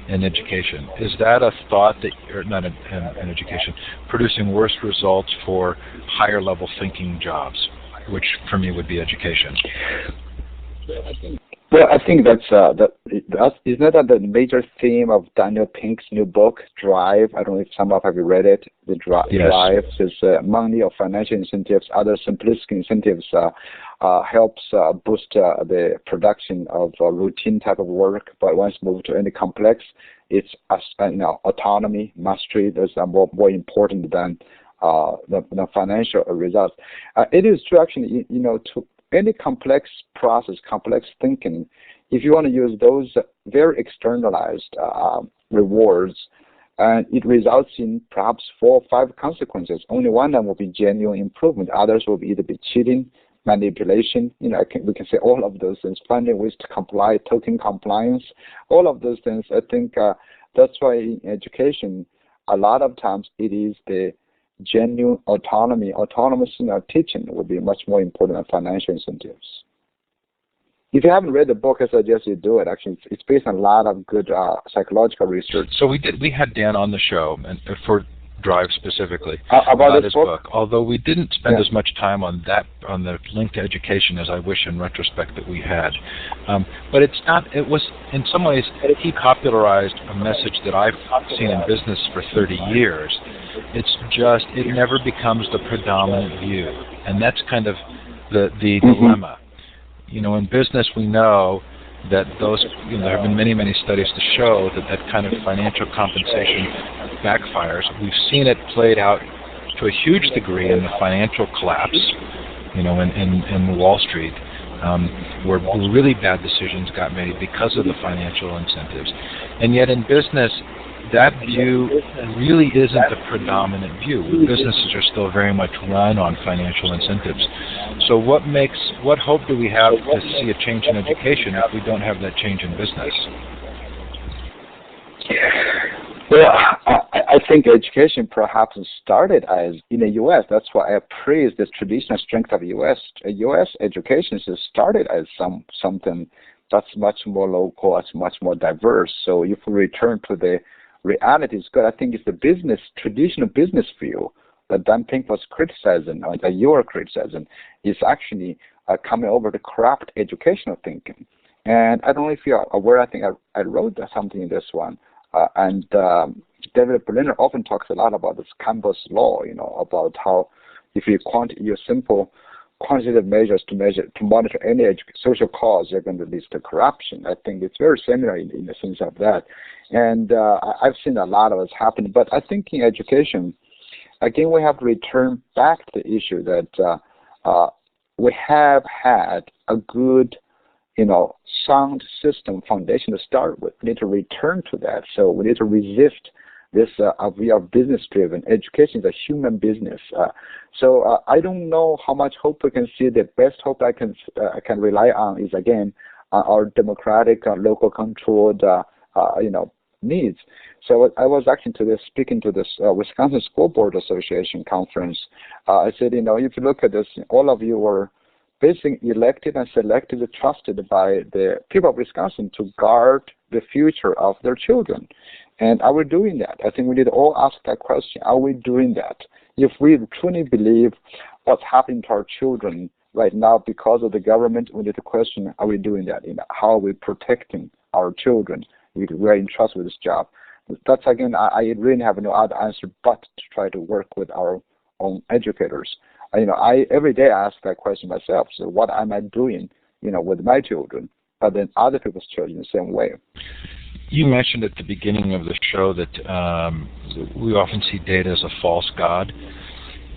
in education. Is that a thought that, or not in education, producing worse results for higher level thinking jobs, which for me would be education? Well, I think isn't that the major theme of Daniel Pink's new book, Drive? I don't know if some of you have read it. The Drive says money or financial incentives, other simplistic incentives helps boost the production of routine type of work. But once moved to any complex, it's autonomy, mastery. Those are more important than the financial results. It is true, actually. To any complex process, complex thinking, if you want to use those very externalized rewards, and it results in perhaps 4 or 5 consequences. Only one of them will be genuine improvement. Others will either be cheating, manipulation. We can say all of those things. Finding ways to comply, token compliance, all of those things. I think that's why in education, a lot of times it is the genuine autonomy, autonomous teaching would be much more important than financial incentives. If you haven't read the book, I suggest you do it. Actually, it's based on a lot of good psychological research. So we had Dan on the show and for Drive specifically about his book. Although we didn't spend as much time on the link to education as I wish in retrospect that we had. But it's not. It was in some ways he popularized a message that I've seen in business for 30 years. It's just it never becomes the predominant view, and that's kind of the dilemma. In business we know that those, there have been many studies to show that kind of financial compensation backfires. We've seen it played out to a huge degree in the financial collapse, in Wall Street, where really bad decisions got made because of the financial incentives. And yet in business, that view really isn't the predominant view. Businesses are still very much run on financial incentives. So what hope do we have to see a change in education if we don't have that change in business? Well, I think education perhaps started as in the U.S. That's why I praise the traditional strength of U.S. U.S. education started as something that's much more local, it's much more diverse. So if we return to the reality, is good. I think it's the traditional business view that Dan Pink was criticizing, or that you are criticizing, is actually coming over to craft educational thinking. And I don't know if you are aware. I think I wrote something in this one. And David Berliner often talks a lot about this Campbell's law, about how if you use simple quantitative measures to monitor any social cause, you're going to lead to corruption. I think it's very similar in the sense of that. And I've seen a lot of it happen. But I think in education, again, we have to return back to the issue that we have had a good sound system foundation to start with. We need to return to that. So we need to resist this. We are business-driven. Education is a human business. So I don't know how much hope we can see. The best hope I can rely on is, again, our democratic, local controlled, needs. So I was actually speaking to this Wisconsin School Board Association conference. I said, if you look at this, all of you were basically elected and selected, trusted by the people of Wisconsin to guard the future of their children. And are we doing that? I think we need to all ask that question. Are we doing that? If we truly believe what's happening to our children right now because of the government, we need to question, are we doing that? How are we protecting our children? We're entrusted with this job. That's, again, I really have no other answer but to try to work with our own educators. I every day ask that question myself. So what am I doing, with my children? But then other people's children the same way. You mentioned at the beginning of the show that we often see data as a false god.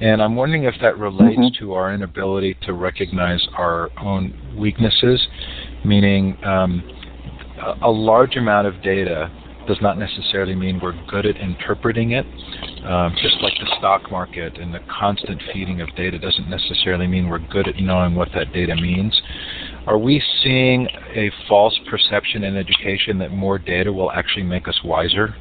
And I'm wondering if that relates to our inability to recognize our own weaknesses, meaning a large amount of data does not necessarily mean we're good at interpreting it. Just like the stock market and the constant feeding of data doesn't necessarily mean we're good at knowing what that data means. Are we seeing a false perception in education that more data will actually make us wiser?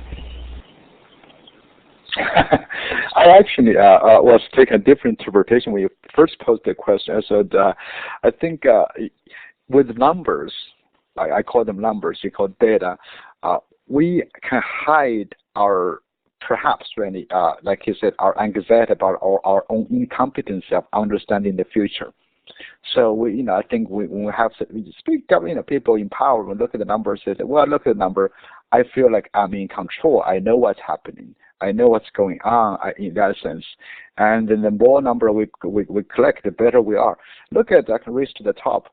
I actually was taking a different interpretation when you first posed the question. I said, I think with numbers, I call them numbers, you call data, we can hide our, perhaps really, like you said, our anxiety about our own incompetence of understanding the future. So I think when we have to speak to people in power, we look at the numbers, they say, well, look at the number, I feel like I'm in control. I know what's happening. I know what's going on in that sense. And then the more number we collect, the better we are. Look at that race to the top.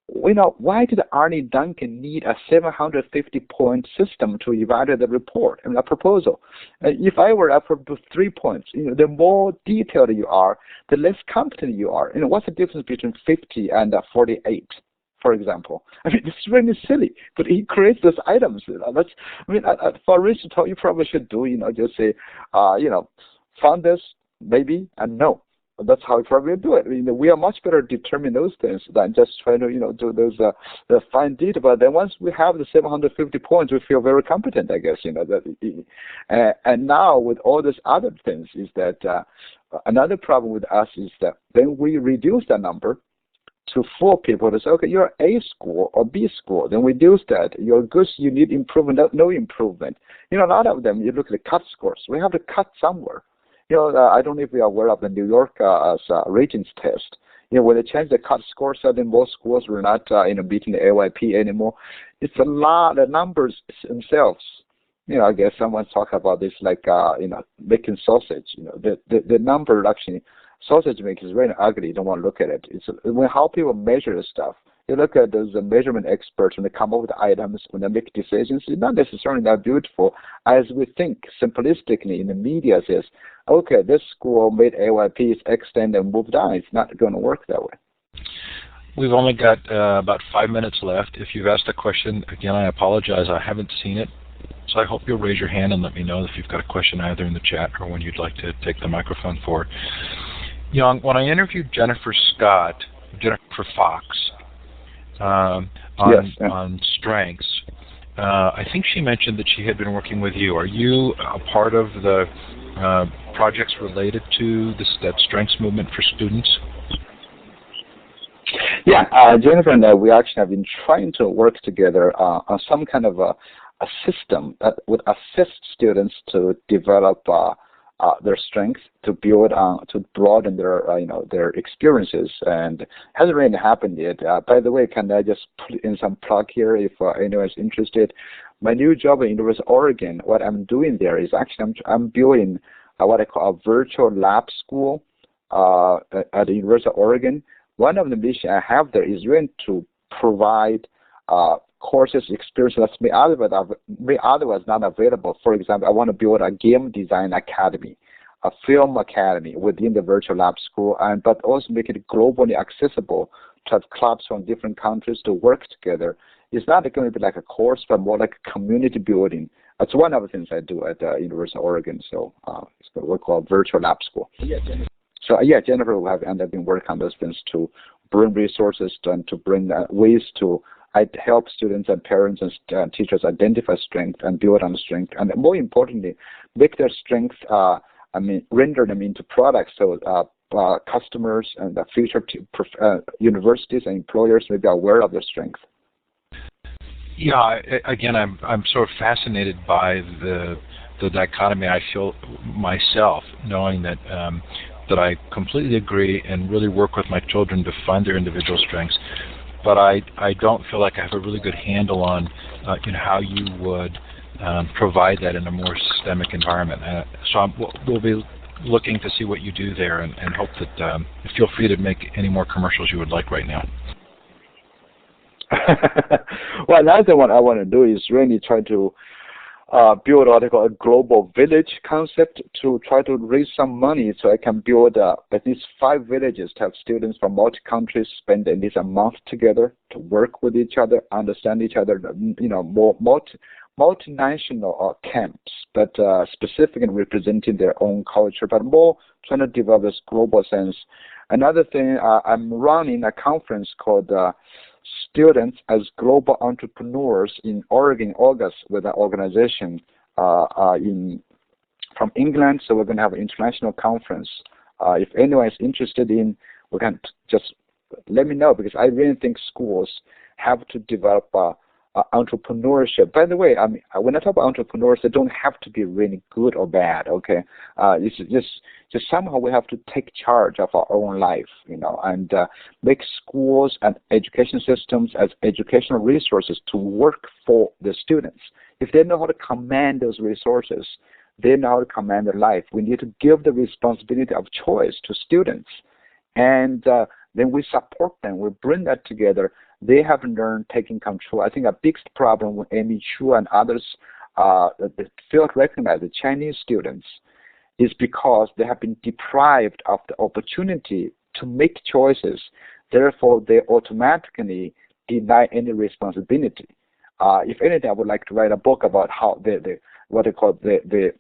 Why did Arnie Duncan need a 750-point system to evaluate the report and a proposal? If I were up for 3 points, the more detailed you are, the less competent you are. What's the difference between 50 and 48? For example, it's really silly, but he creates those items. For research, you probably should do, just say, found this, maybe, and no. That's how we probably do it. We are much better at determining those things than just trying to, do those the fine detail. But then once we have the 750 points, we feel very competent, I guess. And now with all these other things is that another problem with us is that then we reduce that number to 4 people to say, okay, you're A school or B school. Then we reduce that. You're good, you need improvement, no improvement. A lot of them, you look at the cut scores. We have to cut somewhere. I don't know if you are aware of the New York ratings test. When they changed the cut scores, then most schools were not, beating the AYP anymore. It's a lot of numbers themselves. I guess someone's talking about this like, making sausage. The number actually, sausage making is very ugly. You don't want to look at it. It's when how people measure the stuff. You look at those measurement experts when they come up with items, when they make decisions, it's not necessarily that beautiful as we think simplistically in the media says, okay, this school made AYPs extend and moved on. It's not going to work that way. We've only got about 5 minutes left. If you've asked a question, again, I apologize. I haven't seen it. So I hope you'll raise your hand and let me know if you've got a question either in the chat or when you'd like to take the microphone forward. Yong, when I interviewed Jennifer Fox, on strengths, I think she mentioned that she had been working with you. Are you a part of the projects related to that strengths movement for students? Yeah, Jennifer and I, we actually have been trying to work together on some kind of a system that would assist students to develop their strengths, to build on, to broaden their their experiences, and hasn't really happened yet. By the way, can I just put in some plug here if anyone is interested? My new job at University of Oregon, what I'm doing there is actually I'm building what I call a virtual lab school at the University of Oregon. One of the missions I have there is really to provide courses, experience that may otherwise not available. For example, I want to build a game design academy, a film academy within the virtual lab school, but also make it globally accessible to have clubs from different countries to work together. It's not going to be like a course, but more like a community building. That's one of the things I do at the University of Oregon. So it's what we call virtual lab school. Jennifer will have ended up been working on those things to bring resources and to bring ways to help students and parents and teachers identify strength and build on strength, and more importantly, make their strength, render them into products so customers and the future universities and employers may be aware of their strength. Yeah, again, I'm sort of fascinated by the dichotomy I feel myself, knowing that that I completely agree and really work with my children to find their individual strengths. But I don't feel like I have a really good handle on how you would provide that in a more systemic environment. So we'll be looking to see what you do there, and hope that feel free to make any more commercials you would like right now. Well, another one I want to do is really try to build what I call a global village concept, to try to raise some money so I can build at least 5 villages to have students from multi countries spend at least a month together to work with each other, understand each other, more multinational camps, but specifically representing their own culture, but more trying to develop this global sense. Another thing, I'm running a conference called Students as Global Entrepreneurs in Oregon in August with an organization from England. So we're going to have an international conference. If anyone is interested in, we can just let me know, because I really think schools have to develop entrepreneurship. By the way, I mean, when I talk about entrepreneurs, they don't have to be really good or bad. Okay, it's just somehow we have to take charge of our own life, and make schools and education systems as educational resources to work for the students. If they know how to command those resources, they know how to command their life. We need to give the responsibility of choice to students, and then we support them. We bring that together. They haven't learned taking control. I think a big problem with Amy Chu and others that fail to recognize the Chinese students is because they have been deprived of the opportunity to make choices. Therefore, they automatically deny any responsibility. If anything, I would like to write a book about how what they call the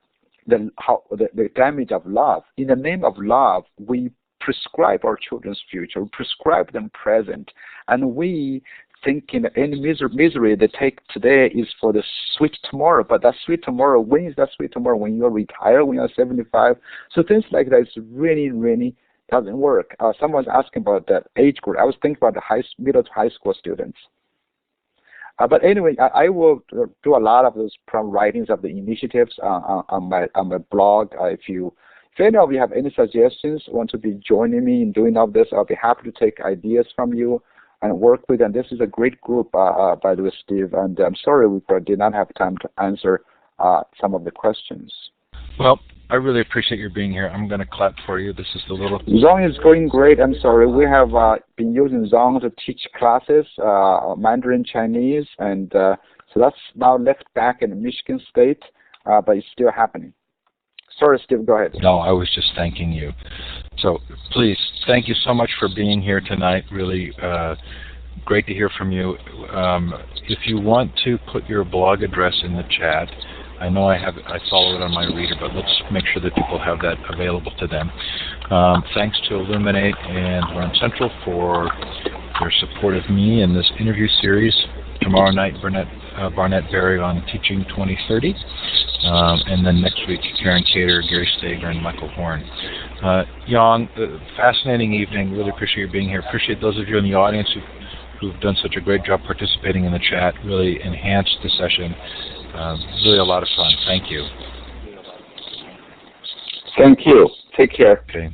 damage of love. In the name of love, we prescribe our children's future, we prescribe them present, and we think in any misery they take today is for the sweet tomorrow. But that sweet tomorrow, when is that sweet tomorrow? When you're retired, when you're 75? So things like that really, really doesn't work. Someone's asking about that age group. I was thinking about the middle to high school students. But anyway, I will do a lot of those writings of the initiatives on my blog. If any of you have any suggestions, want to be joining me in doing all this, I'll be happy to take ideas from you and work with them. This is a great group, by the way, Steve, and I'm sorry we did not have time to answer some of the questions. Well, I really appreciate your being here. I'm going to clap for you. This is the little... Zhong is going great. I'm sorry. We have been using Zhong to teach classes, Mandarin Chinese, and so that's now left back in Michigan State, but it's still happening. Sorry, Steve, go ahead. No, I was just thanking you. So please, thank you so much for being here tonight. Really great to hear from you. If you want to put your blog address in the chat, I know I follow it on my reader, but let's make sure that people have that available to them. Thanks to Illuminate and Learn Central for their support of me in this interview series. Tomorrow night, Barnett Berry on Teaching 2030. And then next week, Karen Cater, Gary Stager, and Michael Horn. Yong, fascinating evening. Really appreciate you being here. Appreciate those of you in the audience who've done such a great job participating in the chat. Really enhanced the session. Really a lot of fun. Thank you. Thank you. Take care. Okay.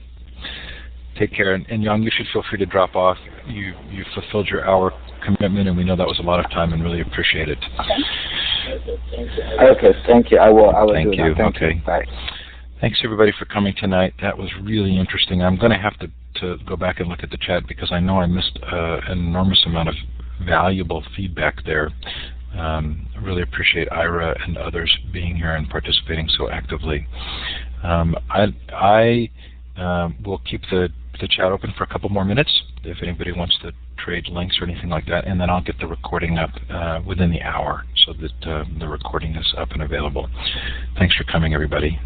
Take care. And Yong, you should feel free to drop off. You fulfilled your hour commitment, and we know that was a lot of time, and really appreciate it. Okay, thank you. I will thank do you. that. Thank okay. you. Bye. Thanks everybody for coming tonight. That was really interesting. I'm going to have to go back and look at the chat because I know I missed an enormous amount of valuable feedback there. I really appreciate Ira and others being here and participating so actively. I will keep the chat open for a couple more minutes if anybody wants to trade links or anything like that, and then I'll get the recording up within the hour so that the recording is up and available. Thanks for coming, everybody.